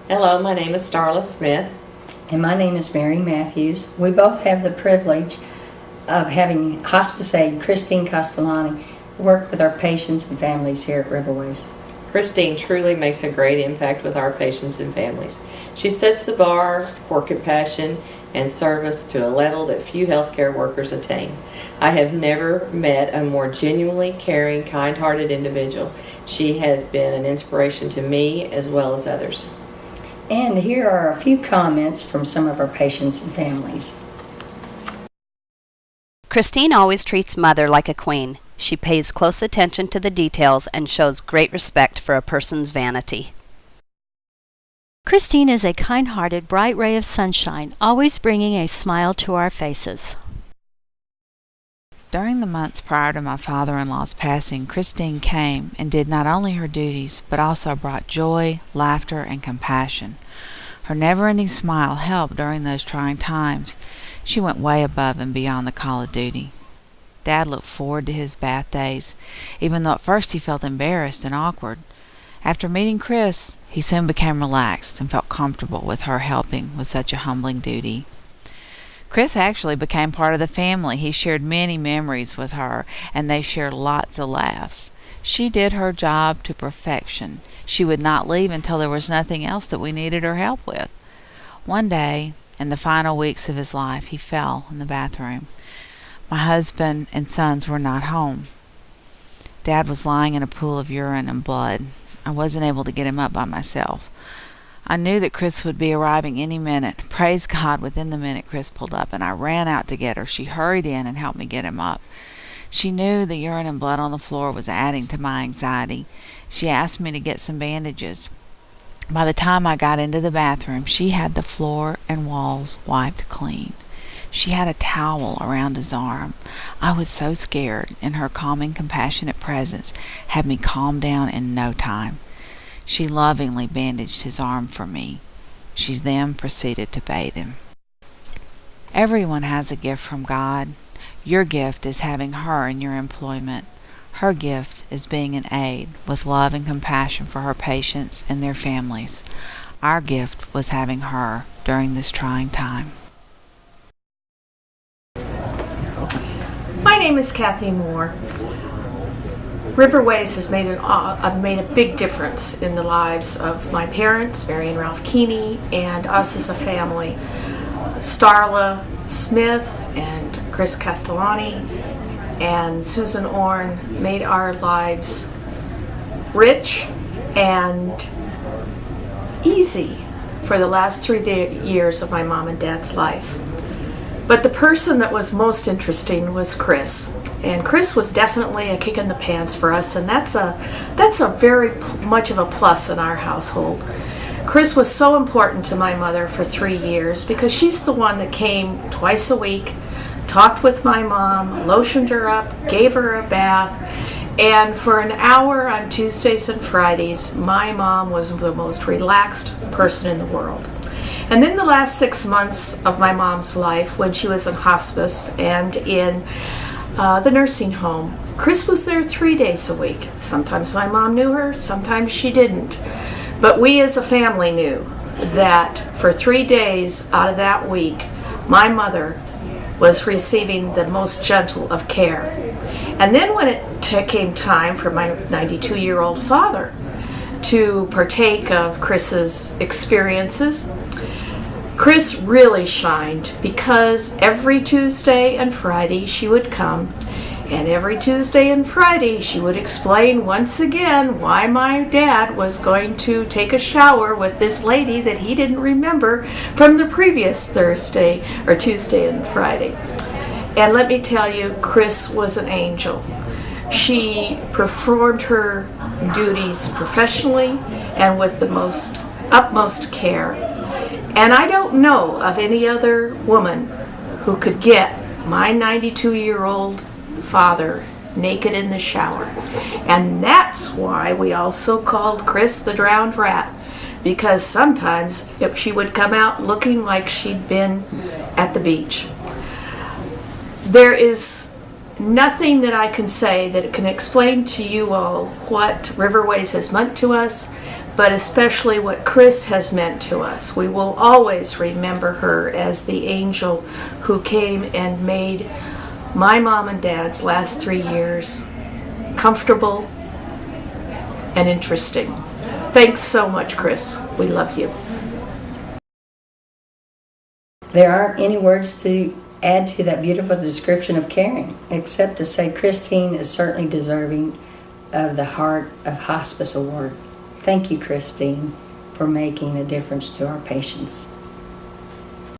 Hello, my name is Starla Smith. And my name is Mary Matthews. We both have the privilege of having hospice aide Christine Castellani work with our patients and families here at Riverways. Christine truly makes a great impact with our patients and families. She sets the bar for compassion and service to a level that few healthcare workers attain. I have never met a more genuinely caring, kind-hearted individual. She has been an inspiration to me as well as others. And here are a few comments from some of our patients and families. Christine always treats Mother like a queen. She pays close attention to the details and shows great respect for a person's vanity. Christine is a kind-hearted, bright ray of sunshine, always bringing a smile to our faces. During the months prior to my father-in-law's passing, Christine came and did not only her duties, but also brought joy, laughter, and compassion. Her never-ending smile helped during those trying times. She went way above and beyond the call of duty. Dad looked forward to his bath days, even though at first he felt embarrassed and awkward. After meeting Chris, he soon became relaxed and felt comfortable with her helping with such a humbling duty. Chris actually became part of the family. He shared many memories with her, and they shared lots of laughs. She did her job to perfection. She would not leave until there was nothing else that we needed her help with. One day, in the final weeks of his life, he fell in the bathroom. My husband and sons were not home. Dad was lying in a pool of urine and blood. I wasn't able to get him up by myself. I knew that Chris would be arriving any minute. Praise God, within the minute Chris pulled up, and I ran out to get her. She hurried in and helped me get him up. She knew the urine and blood on the floor was adding to my anxiety. She asked me to get some bandages. By the time I got into the bathroom, she had the floor and walls wiped clean. She had a towel around his arm. I was so scared, and her calming, compassionate presence had me calm down in no time. She lovingly bandaged his arm for me. She then proceeded to bathe him. Everyone has a gift from God. Your gift is having her in your employment. Her gift is being an aide with love and compassion for her patients and their families. Our gift was having her during this trying time. My name is Kathy Moore. Riverways has made a big difference in the lives of my parents, Mary and Ralph Keeney, and us as a family. Starla Smith and Chris Castellani and Susan Orn made our lives rich and easy for the last 3 years of my mom and dad's life. But the person that was most interesting was Chris. And Chris was definitely a kick in the pants for us, and that's a very much of a plus in our household. Chris was so important to my mother for 3 years because she's the one that came twice a week, talked with my mom, lotioned her up, gave her a bath, and for an hour on Tuesdays and Fridays, my mom was the most relaxed person in the world. And then the last 6 months of my mom's life, when she was in hospice and in the nursing home, Chris was there 3 days a week. Sometimes my mom knew her, sometimes she didn't. But we as a family knew that for 3 days out of that week, my mother was receiving the most gentle of care. And then when it came time for my 92-year-old father to partake of Chris's experiences, Chris really shined because every Tuesday and Friday she would come, and every Tuesday and Friday she would explain once again why my dad was going to take a shower with this lady that he didn't remember from the previous Thursday or Tuesday and Friday. And let me tell you, Chris was an angel. She performed her duties professionally and with the utmost care. And I don't know of any other woman who could get my 92-year-old father naked in the shower. And that's why we also called Chris the drowned rat, because sometimes she would come out looking like she'd been at the beach. There is nothing that I can say that can explain to you all what Riverways has meant to us, but especially what Chris has meant to us. We will always remember her as the angel who came and made my mom and dad's last 3 years comfortable and interesting. Thanks so much, Chris. We love you. There aren't any words to add to that beautiful description of caring, except to say Christine is certainly deserving of the Heart of Hospice Award. Thank you, Christine, for making a difference to our patients.